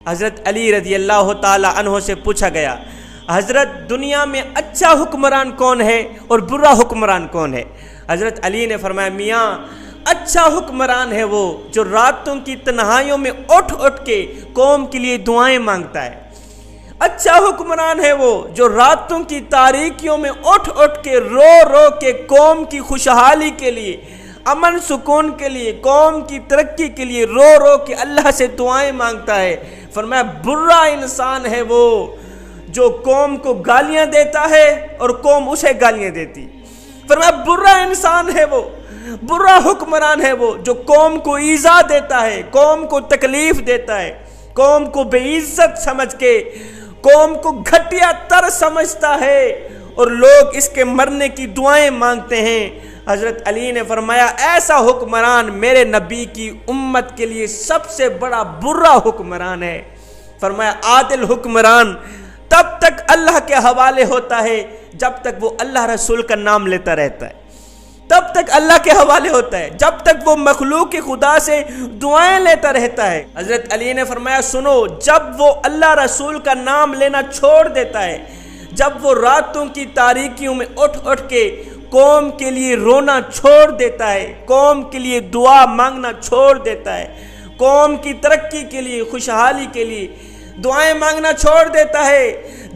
حضرت علی رضی اللہ تعالی عنہ سے پوچھا گیا، حضرت دنیا میں اچھا حکمران کون ہے اور برا حکمران کون ہے؟ حضرت علی نے فرمایا، میاں اچھا حکمران ہے وہ جو راتوں کی تنہائیوں میں اٹھ اٹھ کے قوم کے لیے دعائیں مانگتا ہے۔ اچھا حکمران ہے وہ جو راتوں کی تاریکیوں میں اٹھ اٹھ کے رو رو کے قوم کی خوشحالی کے لیے، امن سکون کے لیے، قوم کی ترقی کے لیے رو رو کے اللہ سے دعائیں مانگتا ہے۔ فرمایا برا انسان ہے وہ جو قوم کو گالیاں دیتا ہے اور قوم اسے گالیاں دیتی۔ فرمایا برا انسان ہے وہ، برا حکمران ہے وہ جو قوم کو ایذا دیتا ہے، قوم کو تکلیف دیتا ہے، قوم کو بے عزت سمجھ کے قوم کو گھٹیا تر سمجھتا ہے اور لوگ اس کے مرنے کی دعائیں مانگتے ہیں۔ حضرت علی نے فرمایا ایسا حکمران میرے نبی کی امت کے لیے سب سے بڑا برا حکمران ہے۔ فرمایا عادل حکمران تب تک اللہ کے حوالے ہوتا ہے جب تک وہ اللہ رسول کا نام لیتا رہتا ہے، تب تک اللہ کے حوالے ہوتا ہے جب تک وہ مخلوق کی خدا سے دعائیں لیتا رہتا ہے۔ حضرت علی نے فرمایا سنو، جب وہ اللہ رسول کا نام لینا چھوڑ دیتا ہے، جب وہ راتوں کی تاریکیوں میں اٹھ اٹھ کے قوم کے لیے رونا چھوڑ دیتا ہے، قوم کے لیے دعا مانگنا چھوڑ دیتا ہے، قوم کی ترقی کے لیے، خوشحالی کے لیے دعائیں مانگنا چھوڑ دیتا ہے،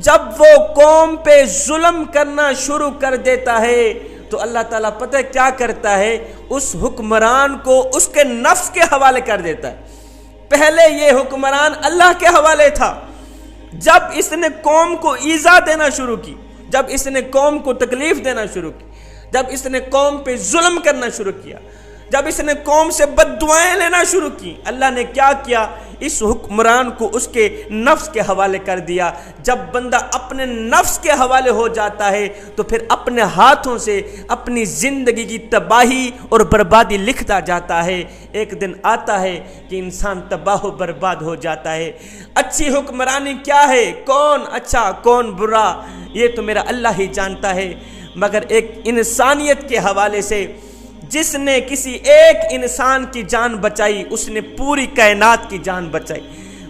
جب وہ قوم پہ ظلم کرنا شروع کر دیتا ہے تو اللہ تعالیٰ پتہ کیا کرتا ہے، اس حکمران کو اس کے نفس کے حوالے کر دیتا ہے۔ پہلے یہ حکمران اللہ کے حوالے تھا، جب اس نے قوم کو ایذا دینا شروع کی، جب اس نے قوم کو تکلیف دینا شروع کی، جب اس نے قوم پہ ظلم کرنا شروع کیا، جب اس نے قوم سے بد دعائیں لینا شروع کی، اللہ نے کیا کیا، اس حکمران کو اس کے نفس کے حوالے کر دیا۔ جب بندہ اپنے نفس کے حوالے ہو جاتا ہے تو پھر اپنے ہاتھوں سے اپنی زندگی کی تباہی اور بربادی لکھتا جاتا ہے۔ ایک دن آتا ہے کہ انسان تباہ و برباد ہو جاتا ہے۔ اچھی حکمرانی کیا ہے، کون اچھا کون برا، یہ تو میرا اللہ ہی جانتا ہے، مگر ایک انسانیت کے حوالے سے جس نے کسی ایک انسان کی جان بچائی، اس نے پوری کائنات کی جان بچائی،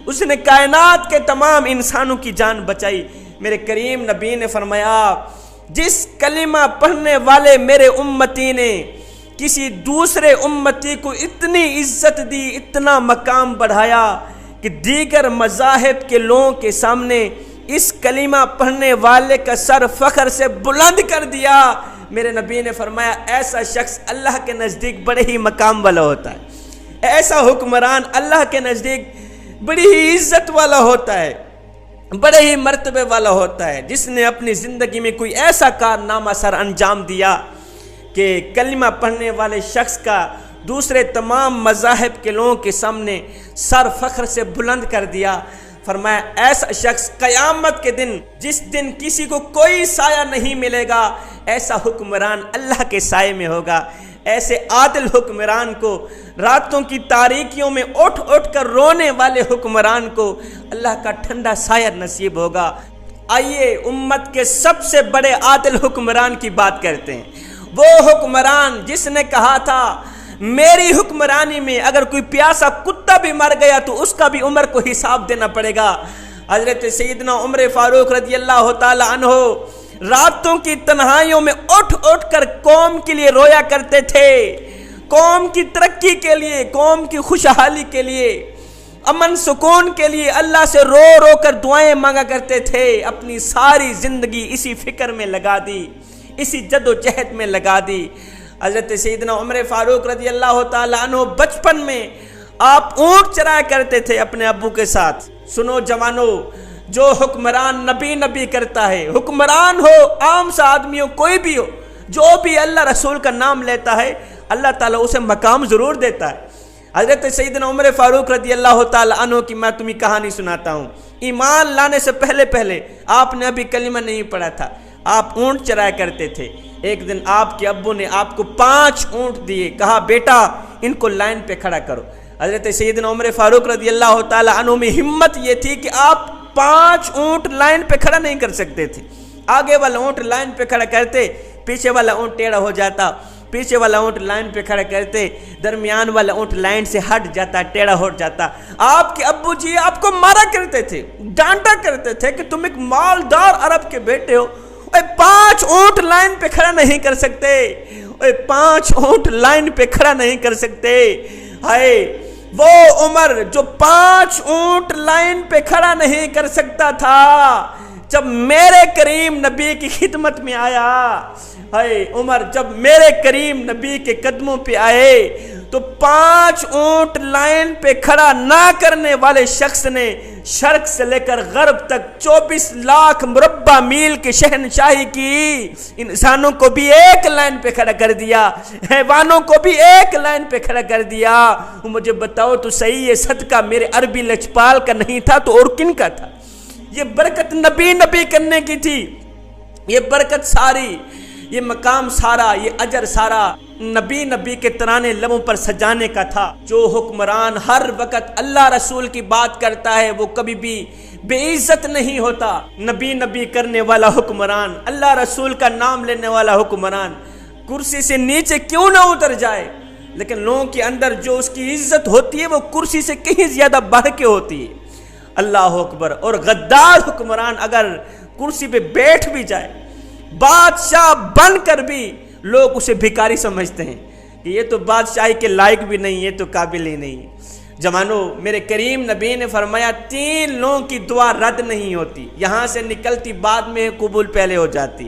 اس نے کائنات کے تمام انسانوں کی جان بچائی۔ میرے کریم نبی نے فرمایا جس کلمہ پڑھنے والے میرے امتی نے کسی دوسرے امتی کو اتنی عزت دی، اتنا مقام بڑھایا کہ دیگر مذاہب کے لوگوں کے سامنے اس کلمہ پڑھنے والے کا سر فخر سے بلند کر دیا، میرے نبی نے فرمایا ایسا شخص اللہ کے نزدیک بڑے ہی مقام والا ہوتا ہے، ایسا حکمران اللہ کے نزدیک بڑی ہی عزت والا ہوتا ہے، بڑے ہی مرتبے والا ہوتا ہے، جس نے اپنی زندگی میں کوئی ایسا کارنامہ سر انجام دیا کہ کلمہ پڑھنے والے شخص کا دوسرے تمام مذاہب کے لوگوں کے سامنے سر فخر سے بلند کر دیا۔ فرمایا ایسا شخص قیامت کے دن، جس دن کسی کو کوئی سایہ نہیں ملے گا، ایسا حکمران اللہ کے سائے میں ہوگا۔ ایسے عادل حکمران کو، راتوں کی تاریکیوں میں اٹھ اٹھ کر رونے والے حکمران کو اللہ کا ٹھنڈا سایہ نصیب ہوگا۔ آئیے امت کے سب سے بڑے عادل حکمران کی بات کرتے ہیں، وہ حکمران جس نے کہا تھا میری حکمرانی میں اگر کوئی پیاسا کتا بھی مر گیا تو اس کا بھی عمر کو حساب دینا پڑے گا۔ حضرت سیدنا عمر فاروق رضی اللہ تعالی عنہ راتوں کی تنہائیوں میں اٹھ اٹھ کر قوم کے لیے رویا کرتے تھے، قوم کی ترقی کے لیے، قوم کی خوشحالی کے لیے، امن سکون کے لیے اللہ سے رو رو کر دعائیں مانگا کرتے تھے۔ اپنی ساری زندگی اسی فکر میں لگا دی، اسی جد و جہد میں لگا دی۔ حضرت سیدنا عمر فاروق رضی اللہ تعالیٰ عنہ بچپن میں آپ اونٹ چرایا کرتے تھے اپنے ابو کے ساتھ۔ سنو جوانو، جو حکمران نبی نبی کرتا ہے، حکمران ہو عام سا آدمی ہو کوئی بھی ہو، جو بھی اللہ رسول کا نام لیتا ہے اللہ تعالیٰ اسے مقام ضرور دیتا ہے۔ حضرت سیدنا عمر فاروق رضی اللہ تعالیٰ عنہ کی میں تمہیں کہانی سناتا ہوں۔ ایمان لانے سے پہلے آپ نے ابھی کلمہ نہیں پڑھا تھا، آپ اونٹ چرایا کرتے تھے۔ ایک دن آپ کے ابو نے آپ کو 5 اونٹ دیے، کہا بیٹا ان کو لائن پہ کھڑا کرو۔ حضرت سیدنا عمر فاروق رضی اللہ تعالیٰ عنہ میں ہمت یہ تھی کہ آپ 5 اونٹ لائن پہ کھڑا نہیں کر سکتے تھے۔ آگے والا اونٹ لائن پہ کھڑا کرتے، پیچھے والا اونٹ ٹیڑھا ہو جاتا، پیچھے والا اونٹ لائن پہ کھڑا کرتے، درمیان والا اونٹ لائن سے ہٹ جاتا، ٹیڑھا ہو جاتا۔ آپ کے ابو جی آپ کو مارا کرتے تھے، ڈانٹا کرتے تھے کہ تم ایک مالدار عرب کے بیٹے ہو، 5 اونٹ لائن پہ کھڑا نہیں کر سکتے، 5 اونٹ لائن پہ کھڑا نہیں کر سکتے۔ ہائے وہ عمر جو 5 اونٹ لائن پہ کھڑا نہیں کر سکتا تھا، جب میرے کریم نبی کی خدمت میں آیا، ہائے عمر جب میرے کریم نبی کے قدموں پہ آئے تو 5 اونٹ لائن پہ کھڑا نہ کرنے والے شخص نے شرق سے لے کر غرب تک 24 لاکھ مربع میل کی شہنشاہی کی، انسانوں کو بھی ایک لائن پہ کھڑا کر دیا، حیوانوں کو بھی ایک لائن پہ کھڑا کر دیا۔ مجھے بتاؤ تو صحیح، یہ صدقہ میرے عربی لجپال کا نہیں تھا تو اور کن کا تھا؟ یہ برکت نبی کرنے کی تھی، یہ برکت ساری، یہ مقام سارا، یہ اجر سارا نبی کے ترانے لبوں پر سجانے کا تھا۔ جو حکمران ہر وقت اللہ رسول کی بات کرتا ہے وہ کبھی بھی بے عزت نہیں ہوتا۔ نبی کرنے والا حکمران، اللہ رسول کا نام لینے والا حکمران کرسی سے نیچے کیوں نہ اتر جائے، لیکن لوگوں کے اندر جو اس کی عزت ہوتی ہے وہ کرسی سے کہیں زیادہ بڑھ کے ہوتی ہے۔ اللہ اکبر۔ اور غدار حکمران اگر کرسی پہ بیٹھ بھی جائے، بادشاہ بن کر بھی لوگ اسے بھکاری سمجھتے ہیں کہ یہ تو بادشاہی کے لائق بھی نہیں، یہ تو قابل ہی نہیں۔ جوانو، میرے کریم نبی نے فرمایا 3 لوگوں کی دعا رد نہیں ہوتی، یہاں سے نکلتی بعد میں قبول پہلے ہو جاتی۔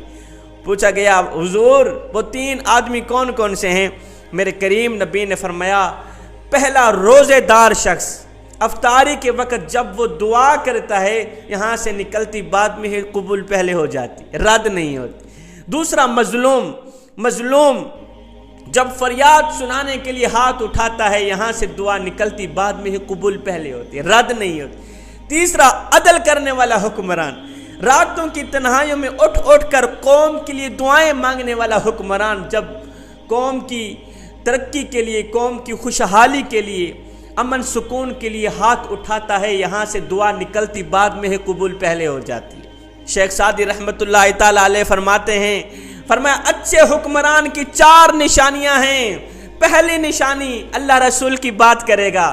پوچھا گیا حضور وہ 3 آدمی کون کون سے ہیں؟ میرے کریم نبی نے فرمایا پہلا روزے دار شخص، افطاری کے وقت جب وہ دعا کرتا ہے یہاں سے نکلتی بعد میں ہی قبول پہلے ہو جاتی، رد نہیں ہوتی۔ دوسرا مظلوم جب فریاد سنانے کے لیے ہاتھ اٹھاتا ہے یہاں سے دعا نکلتی بعد میں ہی قبول پہلے ہوتی، رد نہیں ہوتی۔ تیسرا عدل کرنے والا حکمران، راتوں کی تنہائیوں میں اٹھ کر قوم کے لیے دعائیں مانگنے والا حکمران، جب قوم کی ترقی کے لیے، قوم کی خوشحالی کے لیے، امن سکون کے لیے ہاتھ اٹھاتا ہے یہاں سے دعا نکلتی بعد میں ہی قبول پہلے ہو جاتی ہے۔ شیخ سعدی رحمت اللہ تعالیٰ علیہ فرماتے ہیں، فرمایا اچھے حکمران کی 4 نشانیاں ہیں۔ پہلی نشانی اللہ رسول کی بات کرے گا،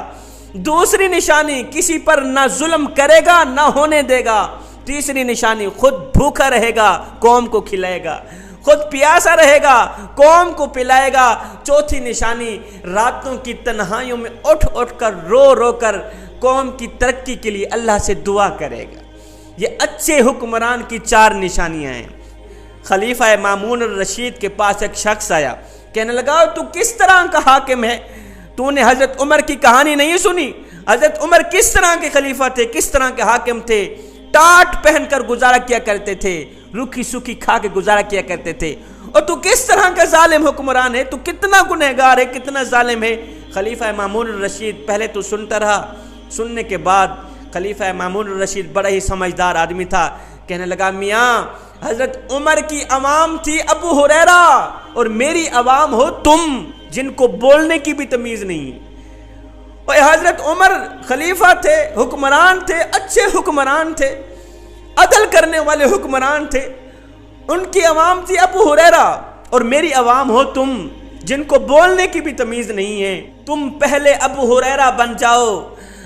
دوسری نشانی کسی پر نہ ظلم کرے گا نہ ہونے دے گا، تیسری نشانی خود بھوکا رہے گا قوم کو کھلائے گا، خود پیاسا رہے گا قوم کو پلائے گا، چوتھی نشانی راتوں کی تنہائیوں میں اٹھ کر رو کر قوم کی ترقی کے لیے اللہ سے دعا کرے گا۔ یہ اچھے حکمران کی 4 نشانیاں ہیں۔ خلیفہ مامون الرشید کے پاس ایک شخص آیا، کہنے لگا تو کس طرح کا حاکم ہے؟ تو نے حضرت عمر کی کہانی نہیں سنی؟ حضرت عمر کس طرح کے خلیفہ تھے، کس طرح کے حاکم تھے؟ ٹاٹ پہن کر گزارا کیا کرتے تھے، روکھی سوکھی کھا کے گزارا کیا کرتے تھے، اور تو کس طرح کا ظالم حکمران ہے، تو کتنا گنہگار ہے، کتنا ظالم ہے۔ خلیفہ مامون الرشید پہلے تو سنتا رہا، سننے کے بعد خلیفہ مامون الرشید بڑا ہی سمجھدار آدمی تھا، کہنے لگا میاں حضرت عمر کی عوام تھی ابو ہریرہ، اور میری عوام ہو تم جن کو بولنے کی بھی تمیز نہیں ہے۔ اور حضرت عمر خلیفہ تھے، حکمران تھے، اچھے حکمران تھے، عدل کرنے والے حکمران تھے، ان کی عوام تھی ابو ہریرہ، اور میری عوام ہو تم جن کو بولنے کی بھی تمیز نہیں ہے۔ تم پہلے ابو ہریرہ بن جاؤ،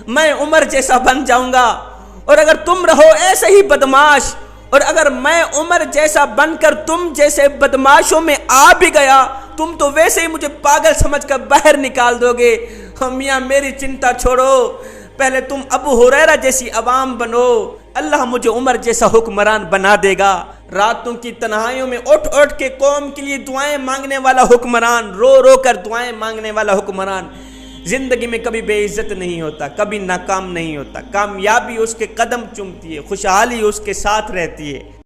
میں عمر جیسا بن جاؤں گا، اور اگر تم رہو ایسے ہی بدماش، اور اگر میں عمر جیسا بن کر تم جیسے بدماشوں میں آ بھی گیا تم تو ویسے ہی مجھے پاگل سمجھ کر باہر نکال دو گے۔ میاں میری چنتا چھوڑو، پہلے تم ابو ہریرہ جیسی عوام بنو، اللہ مجھے عمر جیسا حکمران بنا دے گا۔ راتوں کی تنہائیوں میں اٹھ کے قوم کے لیے دعائیں مانگنے والا حکمران، رو کر دعائیں مانگنے والا حکمران زندگی میں کبھی بے عزت نہیں ہوتا، کبھی ناکام نہیں ہوتا، کامیابی اس کے قدم چومتی ہے، خوشحالی اس کے ساتھ رہتی ہے۔